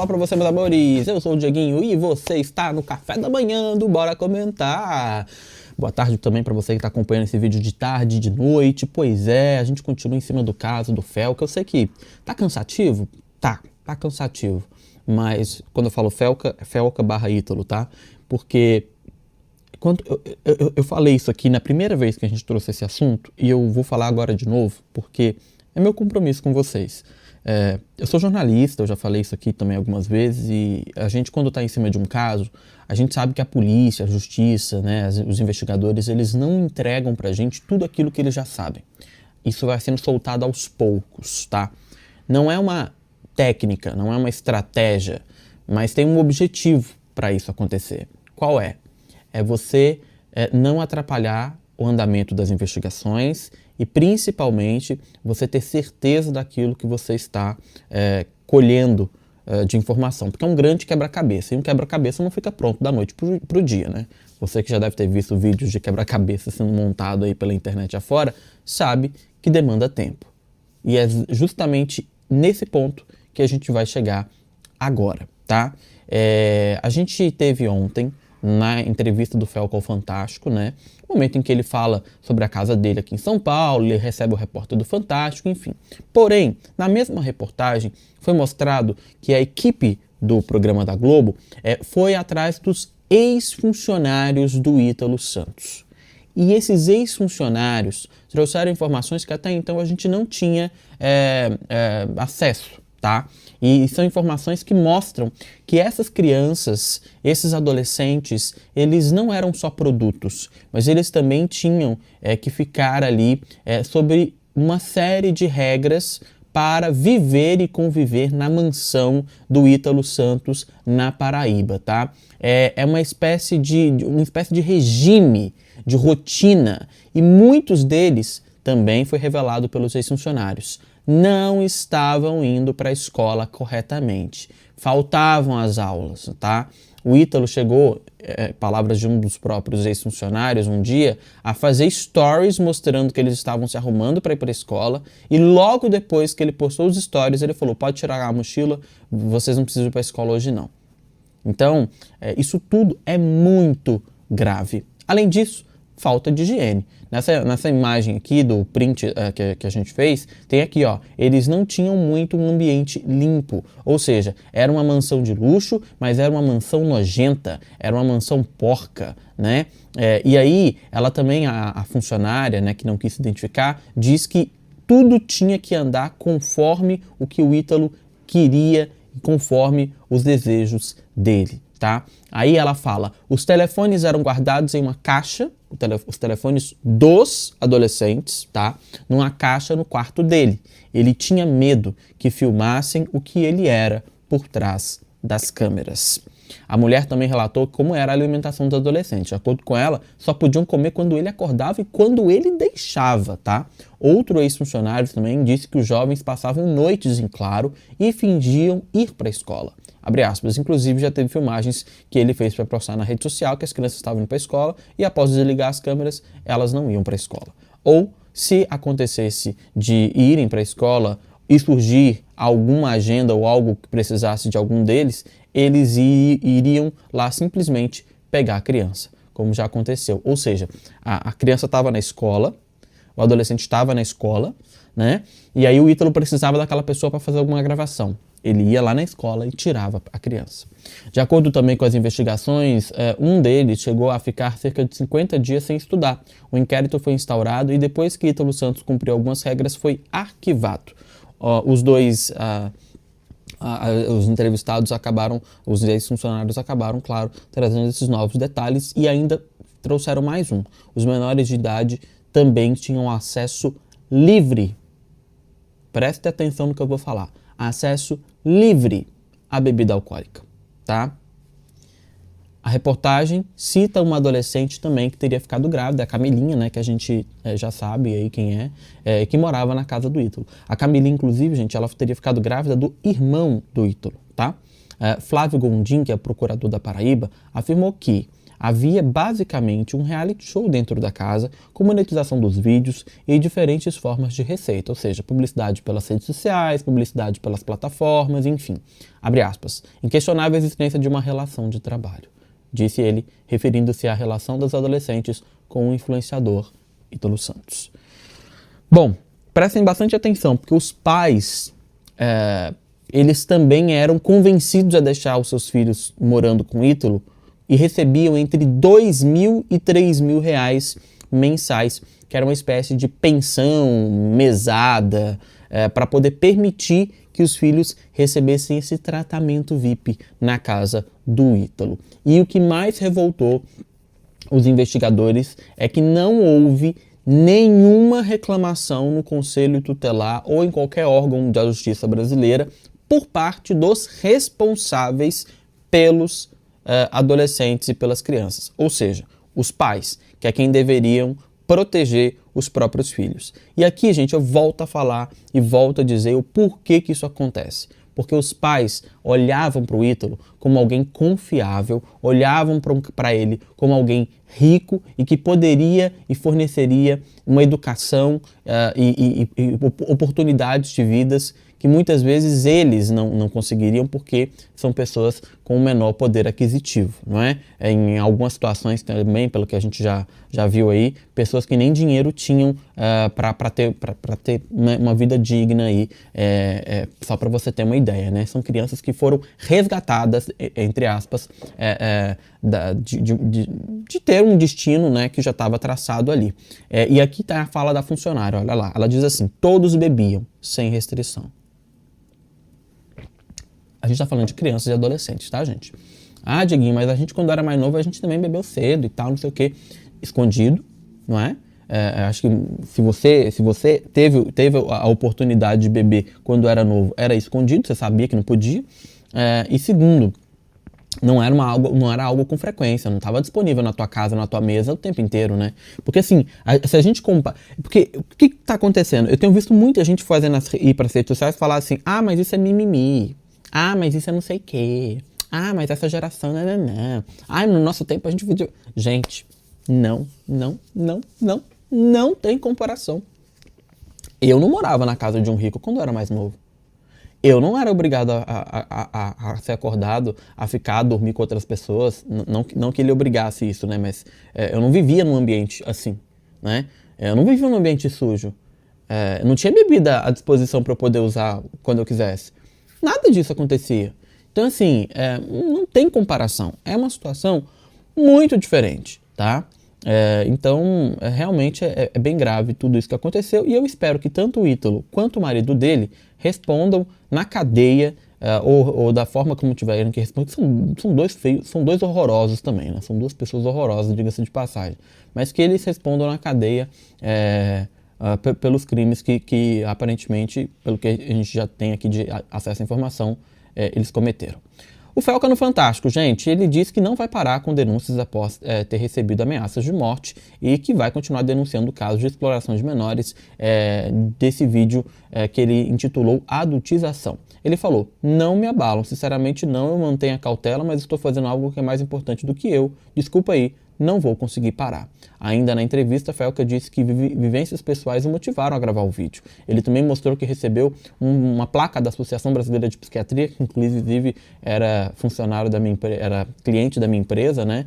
Olá pra você, meus amores, eu sou o Dieguinho e você está no Café da Manhã do Bora Comentar. Boa tarde também pra você que tá acompanhando esse vídeo de tarde, de noite. Pois é, a gente continua em cima do caso do Felca. Eu sei que tá cansativo? Tá cansativo. Mas quando eu falo Felca, é Felca / Ítalo, tá? Porque quando eu falei isso aqui na primeira vez que a gente trouxe esse assunto, e eu vou falar agora de novo, porque é meu compromisso com vocês. Eu sou jornalista, eu já falei isso aqui também algumas vezes, e a gente, quando está em cima de um caso, a gente sabe que a polícia, a justiça, né, os investigadores, eles não entregam pra gente tudo aquilo que eles já sabem. Isso vai sendo soltado aos poucos, tá? Não é uma técnica, não é uma estratégia, mas tem um objetivo para isso acontecer. Qual é? É você não atrapalhar o andamento das investigações e, principalmente, você ter certeza daquilo que você está colhendo de informação, porque é um grande quebra-cabeça, e um quebra-cabeça não fica pronto da noite para o dia, né? Você que já deve ter visto vídeos de quebra-cabeça sendo montado aí pela internet afora, sabe que demanda tempo. E é justamente nesse ponto que a gente vai chegar agora, tá? A gente teve ontem, na entrevista do Felca ao Fantástico, né? O momento em que ele fala sobre a casa dele aqui em São Paulo, ele recebe o repórter do Fantástico, enfim. Porém, na mesma reportagem, foi mostrado que a equipe do programa da Globo foi atrás dos ex-funcionários do Ítalo Santos. E esses ex-funcionários trouxeram informações que até então a gente não tinha acesso, tá? E são informações que mostram que essas crianças, esses adolescentes, eles não eram só produtos, mas eles também tinham que ficar ali sobre uma série de regras para viver e conviver na mansão do Ítalo Santos na Paraíba, tá? É uma espécie de regime, de rotina, e muitos deles também foi revelado pelos ex-funcionários. Não estavam indo para a escola corretamente, faltavam as aulas, tá? O Ítalo chegou, palavras de um dos próprios ex-funcionários, um dia, a fazer stories mostrando que eles estavam se arrumando para ir para a escola, e logo depois que ele postou os stories, ele falou: pode tirar a mochila, vocês não precisam ir para a escola hoje não. Então, isso tudo é muito grave. Além disso, falta de higiene. Nessa imagem aqui do print que a gente fez, tem aqui, ó, eles não tinham muito um ambiente limpo, ou seja, era uma mansão de luxo, mas era uma mansão nojenta, era uma mansão porca, né? E aí, ela também, a funcionária, né, que não quis se identificar, diz que tudo tinha que andar conforme o que o Ítalo queria, conforme os desejos dele, tá? Aí ela fala: os telefones eram guardados em uma caixa, os telefones dos adolescentes, tá? Numa caixa no quarto dele. Ele tinha medo que filmassem o que ele era por trás das câmeras. A mulher também relatou como era a alimentação dos adolescentes. De acordo com ela, só podiam comer quando ele acordava e quando ele deixava, tá? Outro ex-funcionário também disse que os jovens passavam noites em claro e fingiam ir para a escola. Abre aspas. Inclusive já teve filmagens que ele fez para postar na rede social que as crianças estavam indo para a escola e após desligar as câmeras, elas não iam para a escola. Ou, se acontecesse de irem para a escola e surgir alguma agenda ou algo que precisasse de algum deles, eles iriam lá simplesmente pegar a criança, como já aconteceu. Ou seja, a criança estava na escola, o adolescente estava na escola, né? E aí o Ítalo precisava daquela pessoa para fazer alguma gravação. Ele ia lá na escola e tirava a criança. De acordo também com as investigações, um deles chegou a ficar cerca de 50 dias sem estudar. O inquérito foi instaurado e depois que Ítalo Santos cumpriu algumas regras, foi arquivado. Os dois... os entrevistados acabaram, os ex-funcionários acabaram, claro, trazendo esses novos detalhes e ainda trouxeram mais um. Os menores de idade também tinham acesso livre. Preste atenção no que eu vou falar. Acesso livre à bebida alcoólica, tá? A reportagem cita uma adolescente também que teria ficado grávida, a Camilinha, né, que a gente já sabe aí quem que morava na casa do Ítalo. A Camilinha, inclusive, gente, ela teria ficado grávida do irmão do Ítalo, tá? Flávio Gondim, que é procurador da Paraíba, afirmou que Havia basicamente um reality show dentro da casa, com monetização dos vídeos e diferentes formas de receita, ou seja, publicidade pelas redes sociais, publicidade pelas plataformas, enfim. Abre aspas. Inquestionável a existência de uma relação de trabalho, disse ele, referindo-se à relação dos adolescentes com o influenciador Ítalo Santos. Bom, prestem bastante atenção, porque os pais, eles também eram convencidos a deixar os seus filhos morando com Ítalo e recebiam entre R$2.000 e R$3.000 mensais, que era uma espécie de pensão, mesada, para poder permitir que os filhos recebessem esse tratamento VIP na casa do Ítalo. E o que mais revoltou os investigadores é que não houve nenhuma reclamação no Conselho Tutelar ou em qualquer órgão da Justiça brasileira por parte dos responsáveis pelos adolescentes e pelas crianças, ou seja, os pais, que é quem deveriam proteger os próprios filhos. E aqui, gente, eu volto a falar e volto a dizer o porquê que isso acontece. Porque os pais olhavam para o Ítalo como alguém confiável, olhavam para ele como alguém rico e que poderia e forneceria uma educação e oportunidades de vidas que muitas vezes eles não conseguiriam porque são pessoas com um menor poder aquisitivo, não é? Em algumas situações também, pelo que a gente já viu aí, pessoas que nem dinheiro tinham para ter uma vida digna aí, só para você ter uma ideia, né? São crianças que foram resgatadas, entre aspas, de ter um destino, né, que já estava traçado ali. E aqui está a fala da funcionária, olha lá, ela diz assim: todos bebiam, sem restrição. A gente está falando de crianças e adolescentes, tá, gente? Ah, Dieguinho, mas a gente quando era mais novo, a gente também bebeu cedo e tal, não sei o quê. Escondido, não é? Acho que se você teve a oportunidade de beber quando era novo, era escondido, você sabia que não podia. E segundo, não era algo com frequência, não estava disponível na tua casa, na tua mesa o tempo inteiro, né? Porque assim, se a gente compara... Porque o que está acontecendo? Eu tenho visto muita gente ir para as redes sociais falar assim: ah, mas isso é mimimi. Ah, mas isso é não sei o quê. Ah, mas essa geração... Não. Ah, no nosso tempo a gente... Gente, não tem comparação. Eu não morava na casa de um rico quando eu era mais novo. Eu não era obrigado a ser acordado, a dormir com outras pessoas. Não que ele obrigasse isso, né? Mas eu não vivia num ambiente assim, né? Eu não vivia num ambiente sujo. Não tinha bebida à disposição para eu poder usar quando eu quisesse. Nada disso acontecia. Então, assim, não tem comparação. É uma situação muito diferente, tá? Então, realmente é bem grave tudo isso que aconteceu. E eu espero que tanto o Ítalo quanto o marido dele respondam na cadeia ou da forma como tiverem que responder. São dois horrorosos também, né? São duas pessoas horrorosas, diga-se de passagem. Mas que eles respondam na cadeia pelos crimes que aparentemente, pelo que a gente já tem aqui de acesso à informação, eles cometeram. O Felca no Fantástico, gente, ele diz que não vai parar com denúncias após ter recebido ameaças de morte e que vai continuar denunciando casos de exploração de menores desse vídeo que ele intitulou Adultização. Ele falou: não me abalam, sinceramente não, eu mantenho a cautela, mas estou fazendo algo que é mais importante do que eu. Desculpa aí, não vou conseguir parar. Ainda na entrevista, Felca disse que vivências pessoais o motivaram a gravar o vídeo. Ele também mostrou que recebeu uma placa da Associação Brasileira de Psiquiatria, que inclusive era funcionário era cliente da minha empresa, né?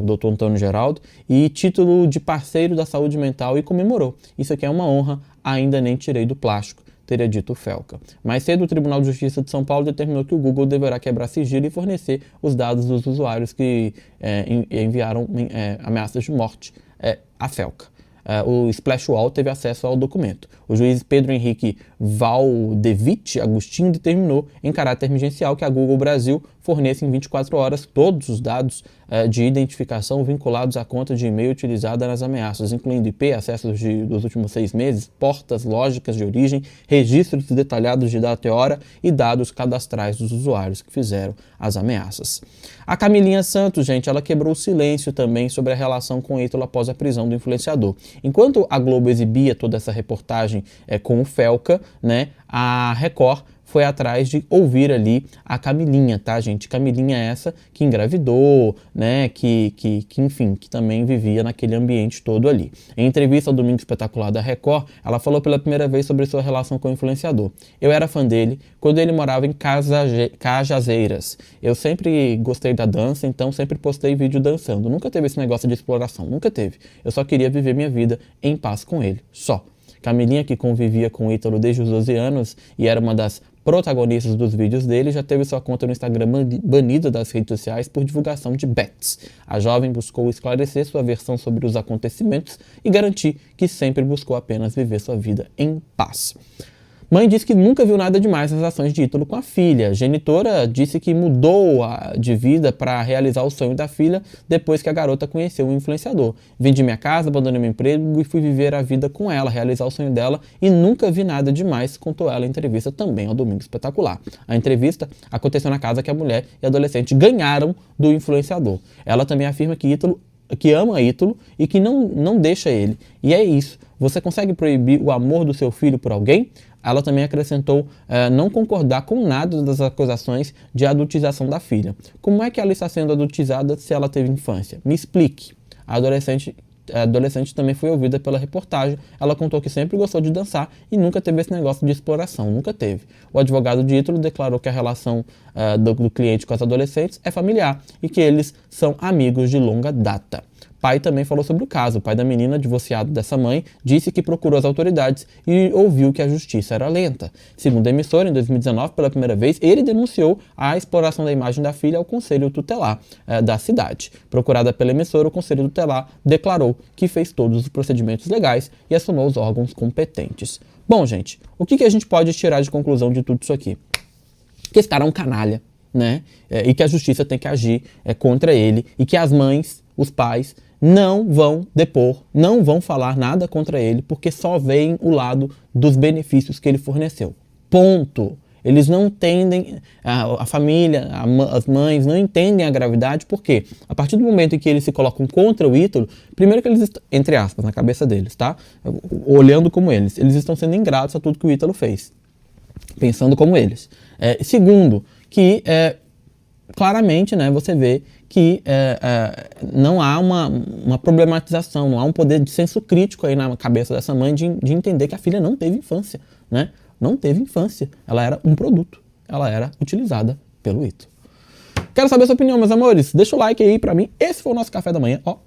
O Dr. Antônio Geraldo, e título de parceiro da saúde mental, e comemorou. Isso aqui é uma honra, ainda nem tirei do plástico, teria dito o Felca. Mais cedo, o Tribunal de Justiça de São Paulo determinou que o Google deverá quebrar sigilo e fornecer os dados dos usuários que enviaram ameaças de morte à Felca. O Splashwall teve acesso ao documento. O juiz Pedro Henrique Valdevite Agostinho determinou, em caráter emergencial, que a Google Brasil forneça em 24 horas todos os dados de identificação vinculados à conta de e-mail utilizada nas ameaças, incluindo IP, acessos dos últimos 6 meses, portas lógicas de origem, registros detalhados de data e hora e dados cadastrais dos usuários que fizeram as ameaças. A Camilinha Santos, gente, ela quebrou o silêncio também sobre a relação com Ítalo após a prisão do influenciador. Enquanto a Globo exibia toda essa reportagem com o Felca, né, a Record foi atrás de ouvir ali a Camilinha, tá, gente? Camilinha essa que engravidou, né, enfim, que também vivia naquele ambiente todo ali. Em entrevista ao Domingo Espetacular da Record, ela falou pela primeira vez sobre sua relação com o influenciador. Eu era fã dele quando ele morava em Cajazeiras. Eu sempre gostei da dança, então sempre postei vídeo dançando. Nunca teve esse negócio de exploração, nunca teve. Eu só queria viver minha vida em paz com ele, só. Camilinha, que convivia com o Ítalo desde os 12 anos e era uma das protagonistas dos vídeos dele, já teve sua conta no Instagram banida das redes sociais por divulgação de bets. A jovem buscou esclarecer sua versão sobre os acontecimentos e garantir que sempre buscou apenas viver sua vida em paz. Mãe disse que nunca viu nada demais nas ações de Ítalo com a filha. Genitora disse que mudou de vida para realizar o sonho da filha depois que a garota conheceu o influenciador. Vendi minha casa, abandonei meu emprego e fui viver a vida com ela, realizar o sonho dela e nunca vi nada demais, contou ela em entrevista também ao Domingo Espetacular. A entrevista aconteceu na casa que a mulher e a adolescente ganharam do influenciador. Ela também afirma que ama Ítalo e que não deixa ele. E é isso. Você consegue proibir o amor do seu filho por alguém? Ela também acrescentou não concordar com nada das acusações de adultização da filha. Como é que ela está sendo adultizada se ela teve infância? Me explique. A adolescente também foi ouvida pela reportagem. Ela contou que sempre gostou de dançar e nunca teve esse negócio de exploração, nunca teve. O advogado de Ítalo declarou que a relação do cliente com as adolescentes é familiar e que eles são amigos de longa data. O pai também falou sobre o caso. O pai da menina, divorciado dessa mãe, disse que procurou as autoridades e ouviu que a justiça era lenta. Segundo a emissora, em 2019, pela primeira vez, ele denunciou a exploração da imagem da filha ao Conselho Tutelar da cidade. Procurada pela emissora, o Conselho Tutelar declarou que fez todos os procedimentos legais e acionou os órgãos competentes. Bom, gente, o que a gente pode tirar de conclusão de tudo isso aqui? Que esse cara é um canalha, né? E que a justiça tem que agir contra ele e que as mães, os pais, não vão depor, não vão falar nada contra ele, porque só veem o lado dos benefícios que ele forneceu. Ponto. Eles não entendem, a família, as mães não entendem a gravidade, porque a partir do momento em que eles se colocam contra o Ítalo, primeiro que eles, entre aspas, na cabeça deles, tá? Olhando como eles estão sendo ingratos a tudo que o Ítalo fez, pensando como eles. Segundo, que claramente, né, você vê que não há uma problematização, não há um poder de senso crítico aí na cabeça dessa mãe de entender que a filha não teve infância, né? Não teve infância. Ela era um produto. Ela era utilizada pelo Ítalo. Quero saber a sua opinião, meus amores. Deixa o like aí pra mim. Esse foi o nosso café da manhã. Ó.